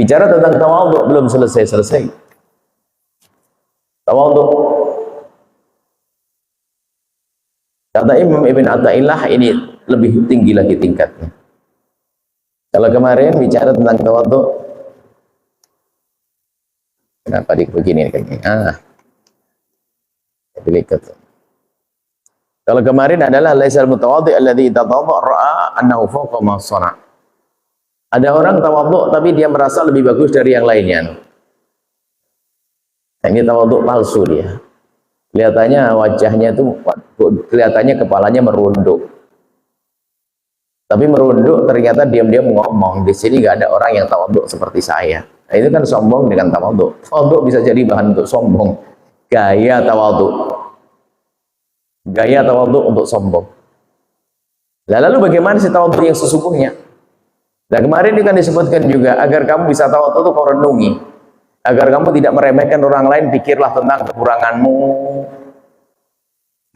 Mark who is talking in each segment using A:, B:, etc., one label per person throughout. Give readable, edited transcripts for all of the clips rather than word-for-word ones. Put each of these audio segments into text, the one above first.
A: Bicara tentang tawadhu belum selesai-selesai. Tawadhu, kata Imam Ibn Athaillah, ini lebih tinggi lagi tingkatnya. Kalau kemarin bicara tentang tawadhu, kenapa begini kayaknya? Kalau kemarin adalah laisal mutawadhi alladhi tawadha ra'a annahu fawqa ma shana'. Ada orang tawadhu tapi dia merasa lebih bagus dari yang lainnya. Ini tawadhu palsu dia. Kelihatannya wajahnya itu, kelihatannya kepalanya merunduk. Tapi merunduk ternyata diam-diam ngomong, di sini nggak ada orang yang tawadhu seperti saya. Nah, itu kan sombong dengan tawadhu. Tawadhu bisa jadi bahan untuk sombong. Gaya tawadhu. Gaya tawadhu untuk sombong. Lalu bagaimana sih tawadhu yang sesungguhnya? Nah, kemarin ini kan disebutkan juga, agar kamu bisa tawadhu itu kau renungi. Agar kamu tidak meremehkan orang lain, pikirlah tentang kekuranganmu.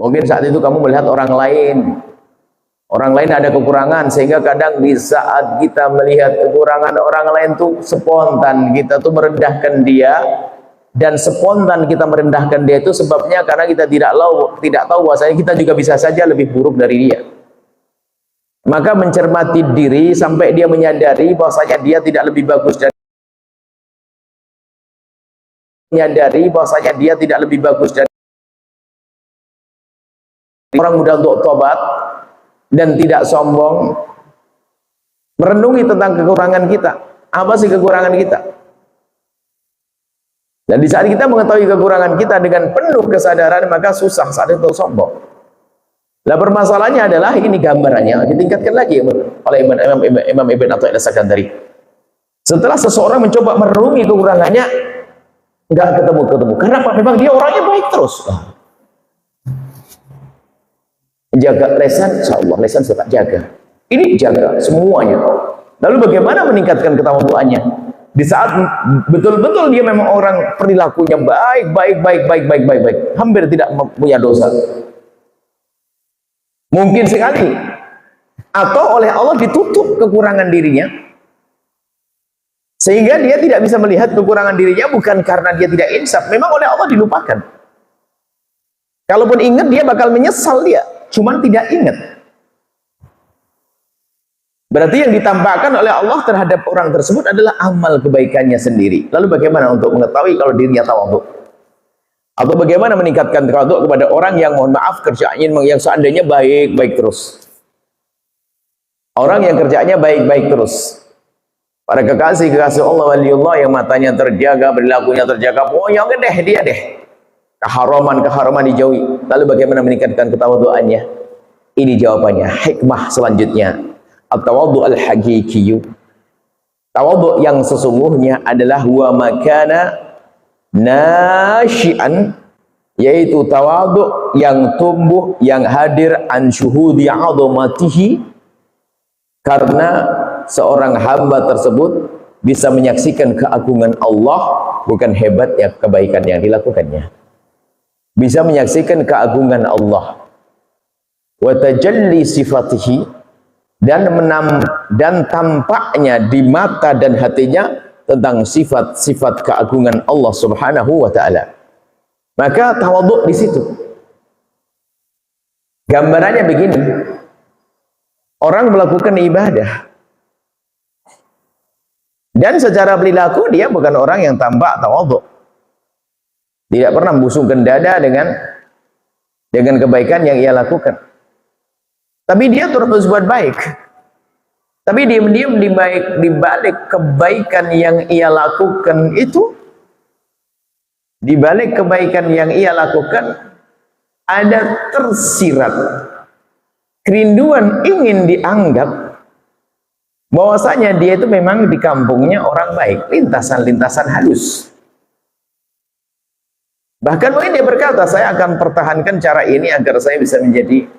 A: Mungkin saat itu kamu melihat orang lain ada kekurangan, sehingga kadang di saat kita melihat kekurangan orang lain tuh spontan kita tuh merendahkan dia, dan spontan kita merendahkan dia itu sebabnya karena kita tidak tahu bahwasanya kita juga bisa saja lebih buruk dari dia. Maka mencermati diri sampai dia menyadari bahwasanya dia tidak lebih bagus dari orang muda untuk tobat dan tidak sombong, merenungi tentang kekurangan kita. Apa sih kekurangan kita? Dan di saat kita mengetahui kekurangan kita dengan penuh kesadaran, maka susah saat itu sombong. Nah, permasalahannya adalah ini gambarannya ditingkatkan lagi oleh Imam Ibn Athaillah Sakandari. Setelah seseorang mencoba merenungi kekurangannya, nggak ketemu. Kenapa? Memang dia orangnya baik terus. Jaga lesan, insyaallah lesan saya tak jaga. Ini jaga semuanya. Lalu bagaimana meningkatkan ketawadhuannya? Di saat betul-betul dia memang orang perilakunya baik, hampir tidak punya dosa. Mungkin sekali, atau oleh Allah ditutup kekurangan dirinya, sehingga dia tidak bisa melihat kekurangan dirinya, bukan karena dia tidak insaf, memang oleh Allah dilupakan. Kalaupun ingat dia bakal menyesal dia, cuman tidak ingat. Berarti yang ditampakkan oleh Allah terhadap orang tersebut adalah amal kebaikannya sendiri. Lalu bagaimana untuk mengetahui kalau dirinya tawadhu? Atau bagaimana meningkatkan tawadhu kepada orang yang mohon maaf kerjaannya yang seandainya baik terus. Orang yang kerjaannya baik terus. Para kekasih Allah waliullah yang matanya terjaga, perilakunya terjaga, pokoknya deh dia deh. Keharaman dijauhi. Lalu bagaimana meningkatkan ketawadhuannya? Ini jawabannya, hikmah selanjutnya. At-tawadhu al-haqiqiyyu. Tawadhu yang sesungguhnya adalah huwa makana nasyi'an, yaitu tawadhu yang tumbuh, yang hadir an syuhudi 'azamatihi, karena seorang hamba tersebut bisa menyaksikan keagungan Allah, bukan hebat ya kebaikan yang dilakukannya. Bisa menyaksikan keagungan Allah. Wa tajalli sifatihi, dan tampaknya di mata dan hatinya tentang sifat-sifat keagungan Allah Subhanahu wa taala. Maka tawadhu di situ. Gambarannya begini. Orang melakukan ibadah dan secara perilaku dia bukan orang yang tampak tawadhu. Tidak pernah membusungkan dada dengan kebaikan yang ia lakukan. Tapi dia terus buat baik. Tapi diam-diam di balik kebaikan yang ia lakukan itu, di balik kebaikan yang ia lakukan ada tersirat kerinduan ingin dianggap bahwasanya dia itu memang di kampungnya orang baik, lintasan-lintasan halus. Bahkan mungkin dia berkata, saya akan pertahankan cara ini agar saya bisa menjadi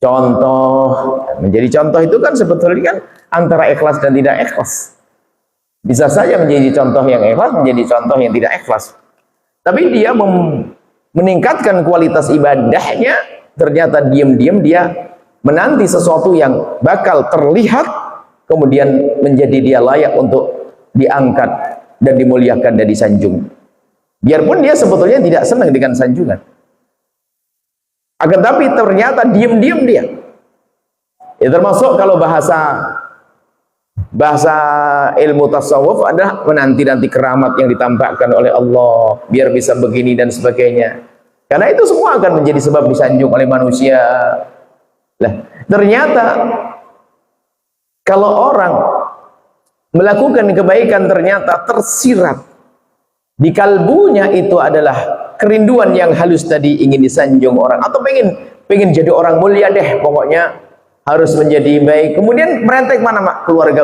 A: contoh. Menjadi contoh itu kan sebetulnya kan antara ikhlas dan tidak ikhlas. Bisa saja menjadi contoh yang ikhlas, menjadi contoh yang tidak ikhlas. Tapi dia meningkatkan kualitas ibadahnya, ternyata diam-diam dia menanti sesuatu yang bakal terlihat, kemudian menjadi dia layak untuk diangkat dan dimuliakan dan disanjung. Biarpun dia sebetulnya tidak senang dengan sanjungan, akan tapi ternyata diam-diam dia. Ya, termasuk kalau bahasa ilmu tasawuf adalah menanti-nanti keramat yang ditampakkan oleh Allah biar bisa begini dan sebagainya. Karena itu semua akan menjadi sebab disanjung oleh manusia. Lah, ternyata kalau orang melakukan kebaikan ternyata tersirat di kalbunya itu adalah kerinduan yang halus tadi, ingin disanjung orang atau pengen jadi orang mulia deh, pokoknya harus menjadi baik. Kemudian merentek mana, mak? Keluarga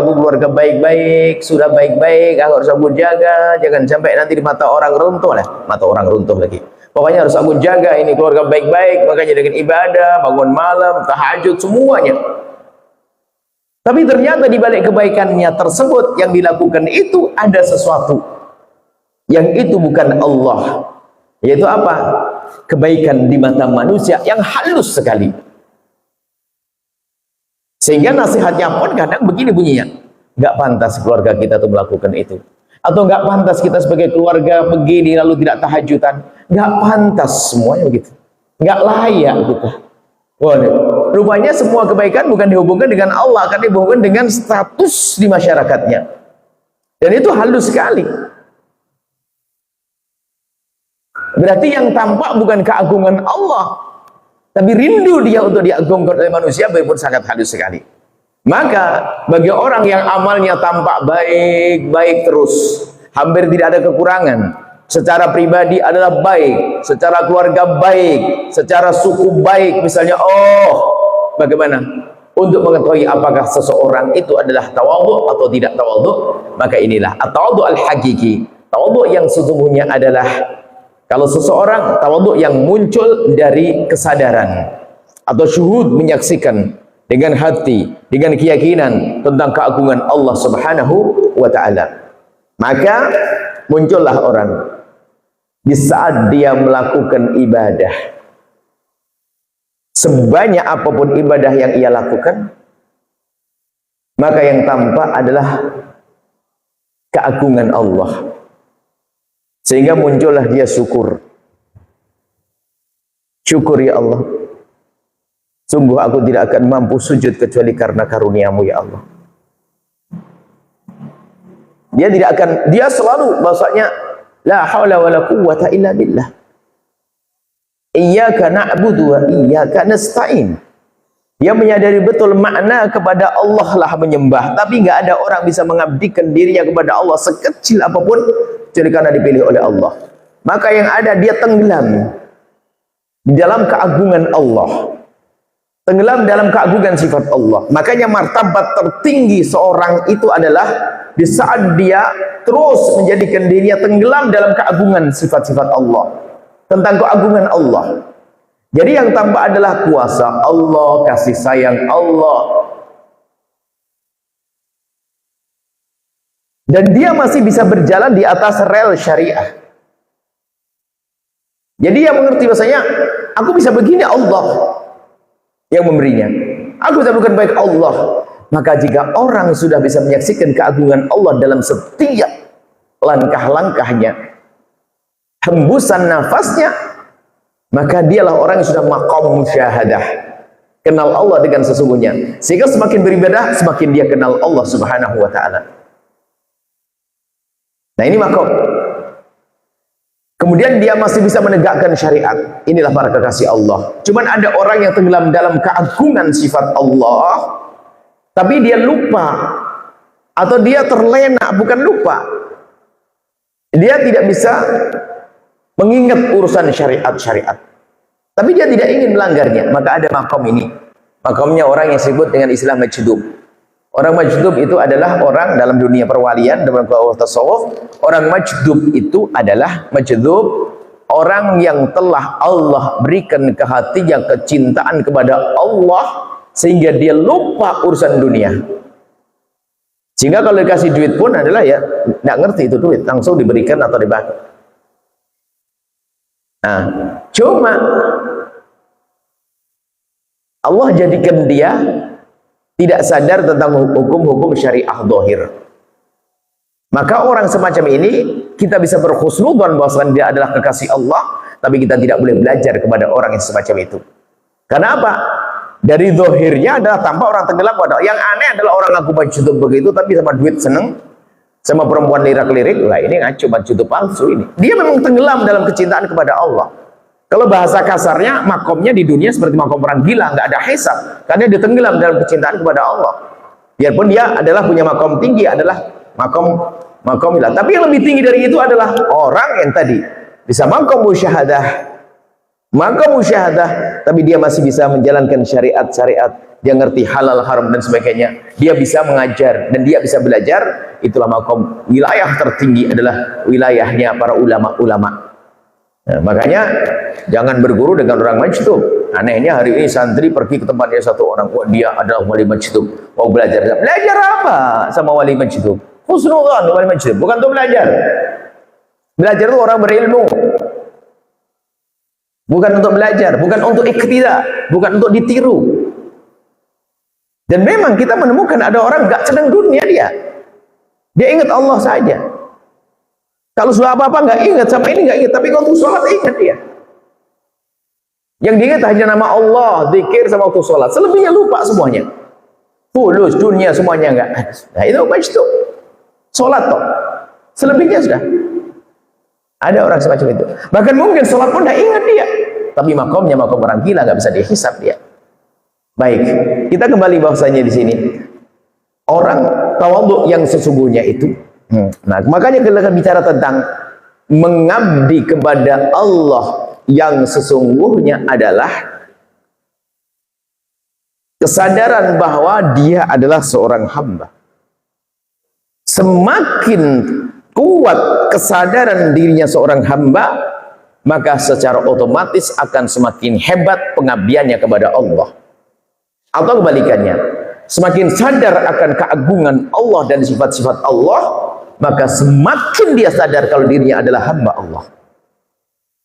A: baik-baik, sudah baik-baik, harus aku jaga, jangan sampai nanti di mata orang runtuh lah, mata orang runtuh lagi. Pokoknya harus aku jaga ini keluarga baik-baik, makanya dengan ibadah, bangun malam, tahajud, semuanya. Tapi ternyata di balik kebaikannya tersebut yang dilakukan itu ada sesuatu yang itu bukan Allah, yaitu apa? Kebaikan di mata manusia yang halus sekali, sehingga nasihatnya pun kadang begini bunyinya, nggak pantas keluarga kita tuh melakukan itu, atau nggak pantas kita sebagai keluarga begini lalu tidak tahajudan, nggak pantas, semuanya begitu, nggak layak kita. Waduh, rupanya semua kebaikan bukan dihubungkan dengan Allah, akan dihubungkan dengan status di masyarakatnya, dan itu halus sekali. Berarti yang tampak bukan keagungan Allah, tapi rindu dia untuk diagungkan oleh manusia, walaupun sangat halus sekali. Maka bagi orang yang amalnya tampak baik-baik terus, hampir tidak ada kekurangan, secara pribadi adalah baik, secara keluarga baik, secara suku baik, misalnya, bagaimana untuk mengetahui apakah seseorang itu adalah tawadhu atau tidak tawadhu? Maka inilah at-tawadhu al-hakiki. Tawadhu yang sesungguhnya adalah kalau seseorang tawadhu yang muncul dari kesadaran atau syuhud, menyaksikan dengan hati, dengan keyakinan tentang keagungan Allah Subhanahu wa ta'ala, maka muncullah orang di saat dia melakukan ibadah, sebanyak apapun ibadah yang ia lakukan, maka yang tampak adalah keagungan Allah. Sehingga muncullah dia syukur. Syukur ya Allah, sungguh aku tidak akan mampu sujud kecuali karena karuniamu ya Allah. Dia tidak akan, dia selalu bahasanya la haula wala quwwata illa billah, iyyaka na'budu wa iyyaka nasta'in. Dia menyadari betul makna kepada Allah lah menyembah, tapi nggak ada orang bisa mengabdikan dirinya kepada Allah sekecil apapun kecuali karena dipilih oleh Allah. Maka yang ada dia tenggelam di dalam keagungan Allah, tenggelam dalam keagungan sifat Allah. Makanya martabat tertinggi seorang itu adalah di saat dia terus menjadikan dirinya tenggelam dalam keagungan sifat-sifat Allah, tentang keagungan Allah. Jadi yang tampak adalah kuasa Allah, kasih sayang Allah, dan dia masih bisa berjalan di atas rel syariah. Jadi dia mengerti bahasanya, aku bisa begini, Allah yang memberinya, aku bisa bukan baik Allah. Maka jika orang sudah bisa menyaksikan keagungan Allah dalam setiap langkah-langkahnya, hembusan nafasnya, maka dialah orang yang sudah maqam musyahadah, kenal Allah dengan sesungguhnya. Sehingga semakin beribadah, semakin dia kenal Allah Subhanahu wa ta'ala. Nah, ini maqam. Kemudian dia masih bisa menegakkan syariat. Inilah para kekasih Allah. Cuman ada orang yang tenggelam dalam keagungan sifat Allah, tapi dia lupa, atau dia terlena, bukan lupa, dia tidak bisa mengingat urusan syariat-syariat, tapi dia tidak ingin melanggarnya. Maka ada makom ini, makomnya orang yang disebut dengan istilah majdub. Orang majdub itu adalah orang dalam dunia perwalian, dalam tasawuf. Orang majdub itu adalah majdub, orang yang telah Allah berikan ke hatinya kecintaan kepada Allah sehingga dia lupa urusan dunia. Sehingga kalau dikasih duit pun adalah ya nggak ngerti itu duit, langsung diberikan atau dibagi. Nah, cuma Allah jadikan dia tidak sadar tentang hukum-hukum syariah zahir. Maka orang semacam ini kita bisa berhusnudzon bahwasanya dia adalah kekasih Allah, tapi kita tidak boleh belajar kepada orang yang semacam itu. Karena apa? Dari zahirnya adalah tampak orang tenggelam. Yang aneh adalah orang ngaku majnun begitu, tapi sama duit seneng, sama perempuan lirak-lirik. Lah ini ngaco, majnun palsu ini. Dia memang tenggelam dalam kecintaan kepada Allah. Kalau bahasa kasarnya, makomnya di dunia seperti makom orang gila, nggak ada hisab, karena dia tenggelam dalam kecintaan kepada Allah. Biarpun dia adalah punya makom tinggi, adalah makom ilah. Tapi yang lebih tinggi dari itu adalah orang yang tadi bisa makom musyahadah, tapi dia masih bisa menjalankan syariat-syariat, dia ngerti halal haram dan sebagainya, dia bisa mengajar dan dia bisa belajar. Itulah makom wilayah tertinggi, adalah wilayahnya para ulama-ulama. Nah, makanya jangan berguru dengan orang majtub. Anehnya hari ini santri pergi ke tempatnya satu orang, wah dia adalah wali majtub, mau belajar. Belajar apa sama wali majtub? Husnudzon wali majtub, bukan untuk belajar. Belajar itu orang berilmu, bukan untuk belajar, bukan untuk iktida, bukan untuk ditiru. Dan memang kita menemukan ada orang gak senang dunia, dia ingat Allah saja. Kalau sudah apa-apa nggak ingat, sama ini nggak ingat, tapi kalau untuk sholat ingat dia. Yang diingat hanya nama Allah, zikir sama waktu sholat. Selebihnya lupa semuanya. Fulus, dunia semuanya nggak. Nah itu majtub. Sholat toh. Selebihnya sudah. Ada orang semacam itu. Bahkan mungkin sholat pun nggak ingat dia. Tapi makomnya makom orang gila, nggak bisa dihisab dia. Baik, kita kembali bahwasanya di sini orang tawadhu yang sesungguhnya itu. Nah, makanya kita bicara tentang mengabdi kepada Allah yang sesungguhnya adalah kesadaran bahwa dia adalah seorang hamba. Semakin kuat kesadaran dirinya seorang hamba, maka secara otomatis akan semakin hebat pengabdiannya kepada Allah. Atau kebalikannya, semakin sadar akan keagungan Allah dan sifat-sifat Allah, maka semakin dia sadar kalau dirinya adalah hamba Allah.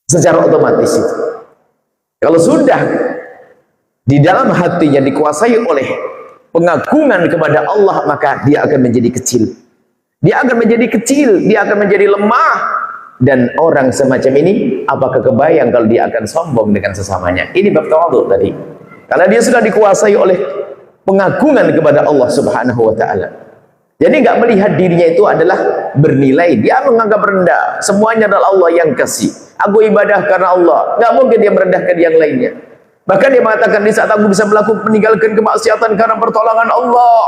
A: Secara otomatis itu. Kalau sudah di dalam hatinya dikuasai oleh pengagungan kepada Allah, maka dia akan menjadi kecil. Dia akan menjadi kecil, dia akan menjadi lemah. Dan orang semacam ini, apakah kebayang kalau dia akan sombong dengan sesamanya? Ini bab tawadhu tadi. Karena dia sudah dikuasai oleh pengagungan kepada Allah Subhanahu wa ta'ala. Jadi nggak melihat dirinya itu adalah bernilai. Dia menganggap rendah. Semuanya adalah Allah yang kasih. Aku ibadah karena Allah. Nggak mungkin dia merendahkan yang lainnya. Bahkan dia mengatakan, di saat aku bisa meninggalkan kemaksiatan karena pertolongan Allah,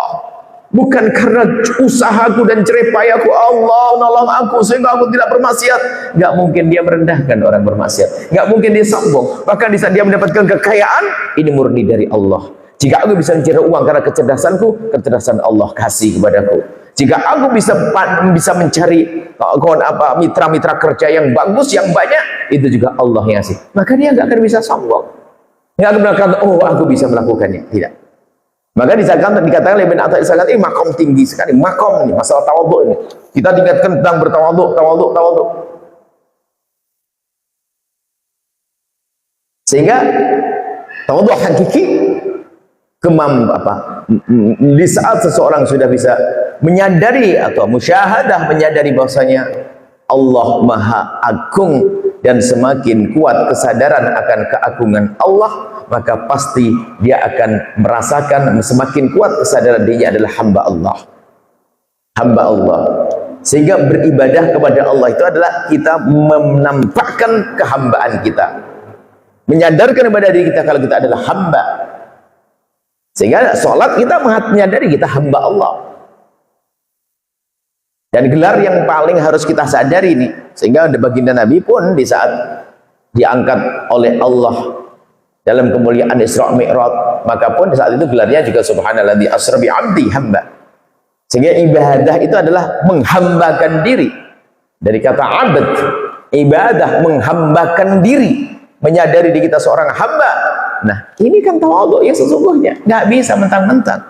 A: bukan karena usahaku dan cerepayaku, Allah nolong aku sehingga aku tidak bermaksiat. Nggak mungkin dia merendahkan orang bermaksiat. Nggak mungkin dia sombong. Bahkan di saat dia mendapatkan kekayaan, ini murni dari Allah. Jika aku bisa mencari uang karena kecerdasanku, kecerdasan Allah kasih kepadaku. Jika aku bisa mencari mitra-mitra kerja yang bagus, yang banyak, itu juga Allah yang kasih. Maka dia nggak akan bisa sombong. Nggak akan berkata, oh aku bisa melakukannya. Tidak. Maka dikatakan oleh Ibn Atha'illah, ini makom tinggi sekali. Makom ini, masalah tawadhu ini. Kita tingkatkan tentang bertawadhu. Sehingga tawadhu hakiki, di saat seseorang sudah bisa menyadari atau musyahadah, menyadari bahwasanya Allah Maha Agung dan semakin kuat kesadaran akan keagungan Allah, maka pasti dia akan merasakan semakin kuat kesadaran dirinya adalah hamba Allah. Hamba Allah. Sehingga beribadah kepada Allah itu adalah kita menampakkan kehambaan kita. Menyadarkan kepada diri kita kalau kita adalah hamba. Sehingga sholat kita menyadari kita hamba Allah. Dan gelar yang paling harus kita sadari ini, sehingga baginda Nabi pun di saat diangkat oleh Allah dalam kemuliaan Isra Mi'raj, maka pun di saat itu gelarnya juga subhanalladzi asra bi 'abdi hamba. Sehingga ibadah itu adalah menghambakan diri. Dari kata abad, ibadah menghambakan diri, menyadari diri kita seorang hamba. Nah, ini kan tawadhu yang sesungguhnya. Nggak bisa mentang-mentang.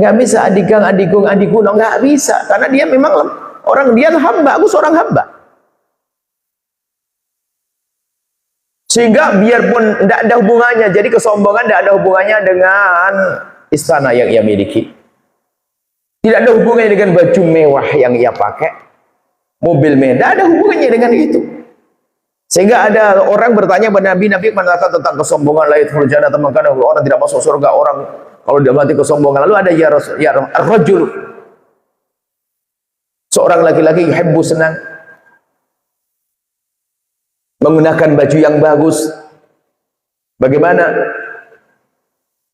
A: Nggak bisa adigung, nggak bisa. Karena dia memang dia hamba, aku seorang hamba. Sehingga biarpun tidak ada hubungannya, jadi kesombongan tidak ada hubungannya dengan istana yang ia miliki. Tidak ada hubungannya dengan baju mewah yang ia pakai. mobil mewah, ada hubungannya dengan itu. Sehingga ada orang bertanya kepada Nabi, Nabi mengatakan tentang kesombongan, la yadkhulul jannah, orang tidak masuk surga, orang kalau dia mati kesombongan. Lalu ada ya Rasul, ya ar-rajul, seorang laki-laki yuhibbu, senang menggunakan baju yang bagus. Bagaimana?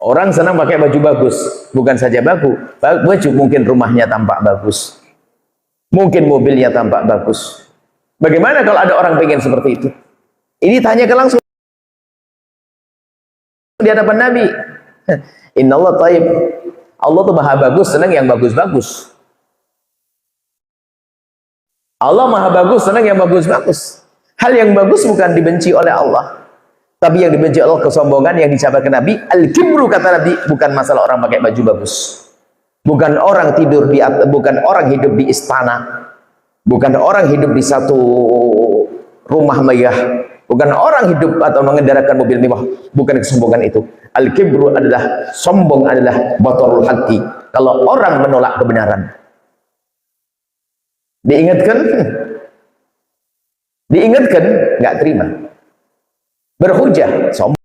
A: Orang senang pakai baju bagus, bukan saja baju, mungkin rumahnya tampak bagus, mungkin mobilnya tampak bagus. Bagaimana kalau ada orang pengen seperti itu? Ini tanyakan langsung di hadapan Nabi. Innallaha thayyib. Allah tuh maha bagus, senang yang bagus-bagus. Allah maha bagus, senang yang bagus-bagus. Hal yang bagus bukan dibenci oleh Allah. Tapi yang dibenci Allah kesombongan, yang dicabarkan Nabi, al-kibru, kata Nabi, bukan masalah orang pakai baju bagus. Bukan orang tidur di atas, bukan orang hidup di istana. Bukan orang hidup di satu rumah megah. Bukan orang hidup atau mengendarakan mobil mewah. Bukan kesombongan itu. Al-kibru adalah, sombong adalah batarul haqqi. Kalau orang menolak kebenaran. Diingatkan? Diingatkan, nggak terima. Berhujah, sombong.